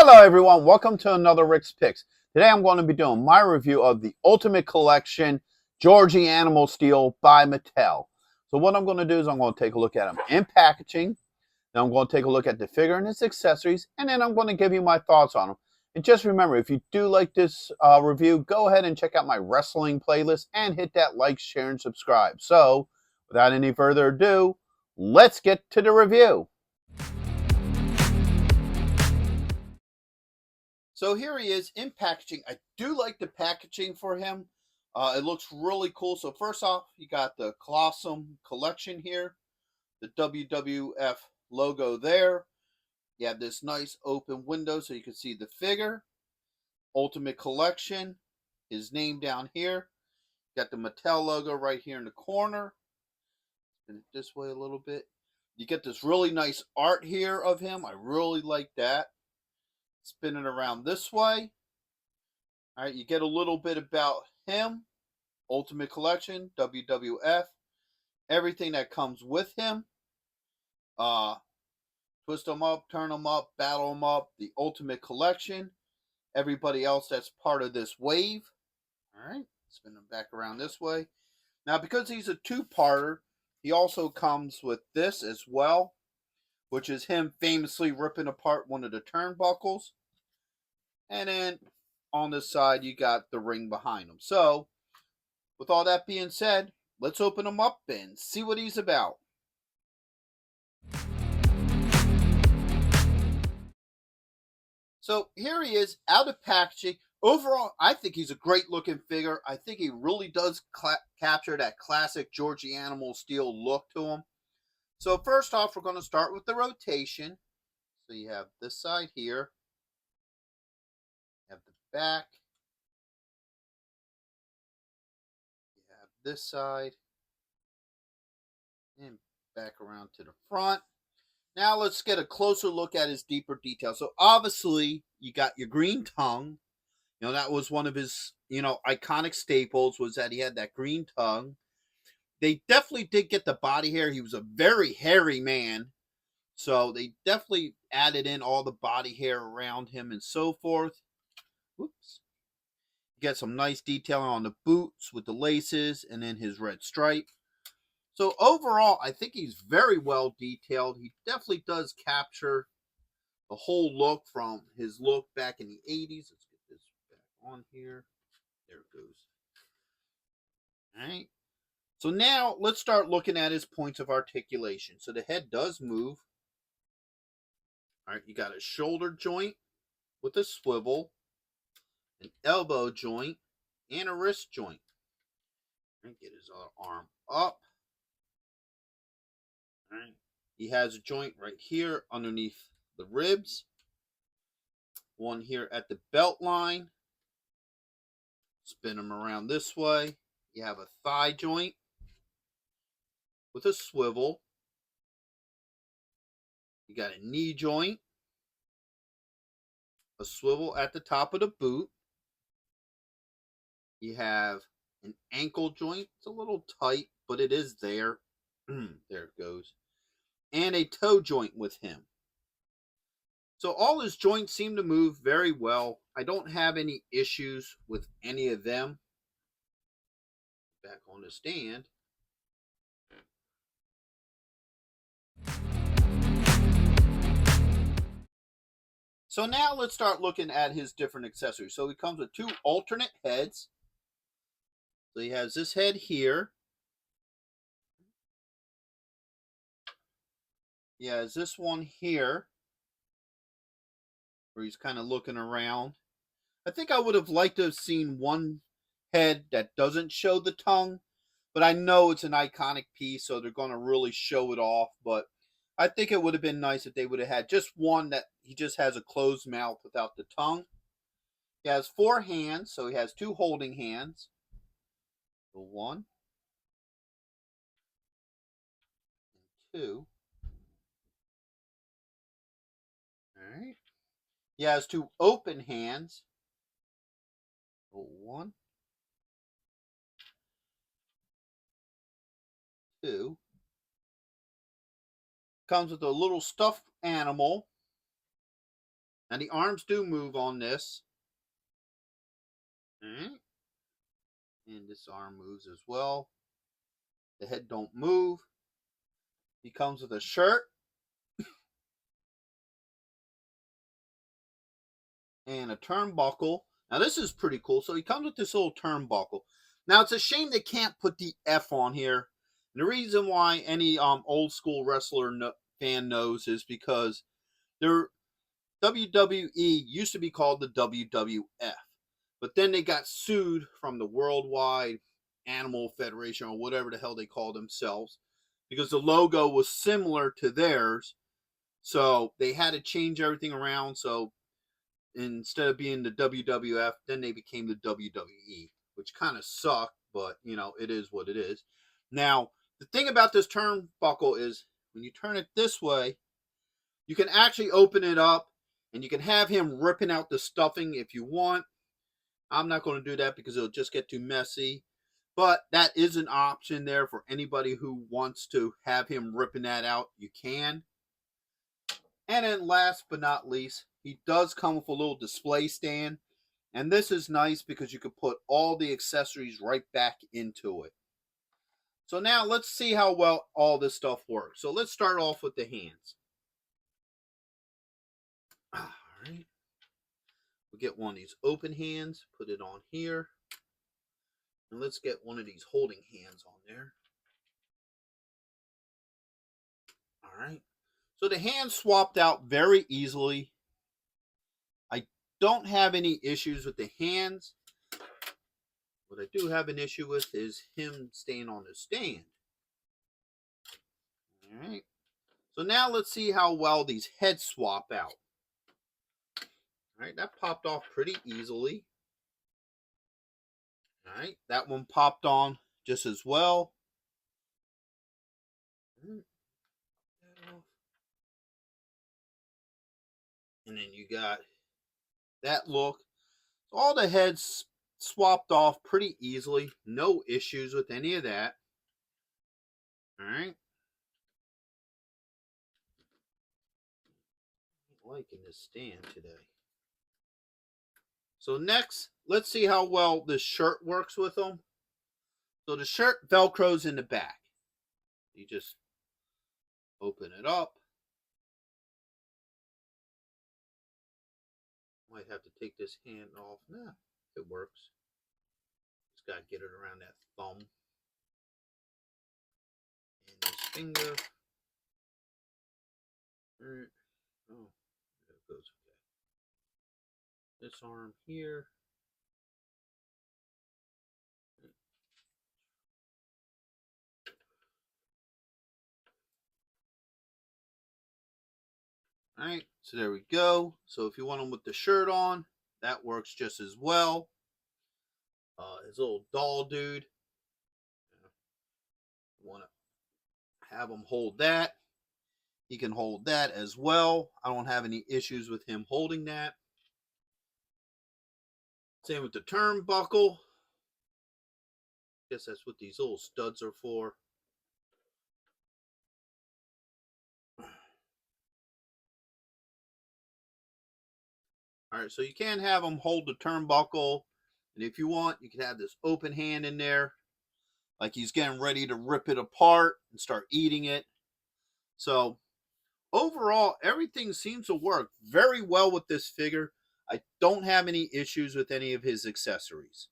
Hello everyone, welcome to another Rick's Picks. Today I'm going to be doing my review of the Ultimate Collection Georgie Animal Steel by Mattel. So what I'm going to do is I'm going to take a look at them in packaging, then I'm going to take a look at the figure and its accessories, and then I'm going to give you my thoughts on them. And just remember, if you do like this review, go ahead and check out my wrestling playlist and hit that like, share, and subscribe. So without any further ado, let's get to the review. So here he is in packaging. I do like the packaging for him. It looks really cool. So first off, you got the Colossum collection here, the WWF logo there. You have this nice open window so you can see the figure. Ultimate Collection, his name down here. Got the Mattel logo right here in the corner. Spin it this way a little bit. You get this really nice art here of him. I really like that. Spin it around this way. All right, you get a little bit about him, Ultimate Collection, WWF, everything that comes with him. Twist them up, turn them up, battle them up, the Ultimate Collection. Everybody else that's part of this wave. All right, spin them back around this way. Now, because he's a two-parter, he also comes with this as well, which is him famously ripping apart one of the turnbuckles. And then on this side, you got the ring behind him. So, with all that being said, let's open him up and see what he's about. So here he is out of packaging. Overall, I think he's a great looking figure. I think he really does capture that classic Georgie Animal Steel look to him. So first off, we're going to start with the rotation. So you have this side here. You have the back. You have this side. And back around to the front. Now let's get a closer look at his deeper details. So obviously, you got your green tongue. You know, that was one of his, iconic staples was that he had that green tongue. They definitely did get the body hair. He was a very hairy man. So they definitely added in all the body hair around him and so forth. Whoops. You get some nice detailing on the boots with the laces and then his red stripe. So overall, I think he's very well detailed. He definitely does capture the whole look from his look back in the 80s. Let's get this back on here. There it goes. All right. So now let's start looking at his points of articulation. So the head does move. All right, you got a shoulder joint with a swivel, an elbow joint, and a wrist joint. All right, get his arm up. All right. He has a joint right here underneath the ribs. One here at the belt line. Spin him around this way. You have a thigh joint with a swivel. You got a knee joint. A swivel at the top of the boot. You have an ankle joint. It's a little tight, but it is there. There it goes. And a toe joint with him. So all his joints seem to move very well. I don't have any issues with any of them. Back on the stand. So now let's start looking at his different accessories. So he comes with two alternate heads. So he has this head here. He has this one here, where he's kind of looking around. I think I would have liked to have seen one head that doesn't show the tongue, but I know it's an iconic piece, so they're going to really show it off. But I think it would have been nice if they would have had just one that he just has a closed mouth without the tongue. He has four hands, so he has two holding hands. So one and two. All right. He has two open hands. So one, two. Comes with a little stuffed animal. And the arms do move on this. All right. And this arm moves as well. The head don't move. He comes with a shirt and a turnbuckle. Now this is pretty cool. So he comes with this little turnbuckle. Now it's a shame they can't put the F on here. And the reason why any old school wrestler fan knows is because their WWE used to be called the WWF, but then they got sued from the Worldwide Animal Federation or whatever the hell they call themselves because the logo was similar to theirs. So they had to change everything around. So instead of being the WWF, then they became the WWE, which kind of sucked, but you know, it is what it is. Now, the thing about this turnbuckle is when you turn it this way, you can actually open it up and you can have him ripping out the stuffing if you want. I'm not going to do that because it'll just get too messy. But that is an option there for anybody who wants to have him ripping that out. You can. And then last but not least, he does come with a little display stand. And this is nice because you can put all the accessories right back into it. So now let's see how well all this stuff works. So let's start off with the hands. All right. We'll get one of these open hands, put it on here. And let's get one of these holding hands on there. All right. So the hands swapped out very easily. I don't have any issues with the hands. What I do have an issue with is him staying on the stand. All right. So now let's see how well these heads swap out. All right, that popped off pretty easily. All right, that one popped on just as well. And then you got that look. All the heads swapped off pretty easily. No issues with any of that. All right. I'm liking this stand today. So next, let's see how well this shirt works with them. So the shirt velcros in the back. You just open it up. Might have to take this hand off. Nah, it works. Just got to get it around that thumb. And this finger. All right. Oh, there it goes. Okay. This arm here. All right, so there we go. So if you want them with the shirt on, that works just as well. His little doll dude. You want to have him hold that. He can hold that as well. I don't have any issues with him holding that. Same with the turnbuckle. Guess that's what these little studs are for. All right, so you can have him hold the turnbuckle. And if you want, you can have this open hand in there. Like he's getting ready to rip it apart and start eating it. So overall, everything seems to work very well with this figure. I don't have any issues with any of his accessories.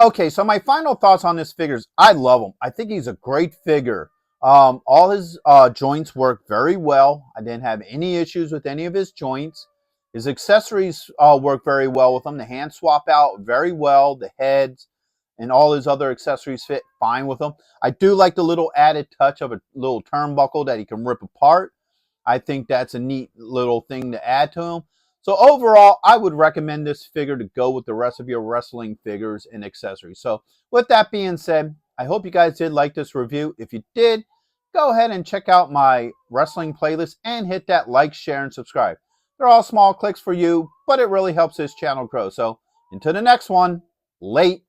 Okay, so my final thoughts on this figure is I love him. I think he's a great figure. All his joints work very well. I didn't have any issues with any of his joints. His accessories work very well with him. The hand swap out very well. The heads and all his other accessories fit fine with him. I do like the little added touch of a little turnbuckle that he can rip apart. I think that's a neat little thing to add to him. So overall, I would recommend this figure to go with the rest of your wrestling figures and accessories. So with that being said, I hope you guys did like this review. If you did, go ahead and check out my wrestling playlist and hit that like, share, and subscribe. They're all small clicks for you, but it really helps this channel grow. So until the next one, late.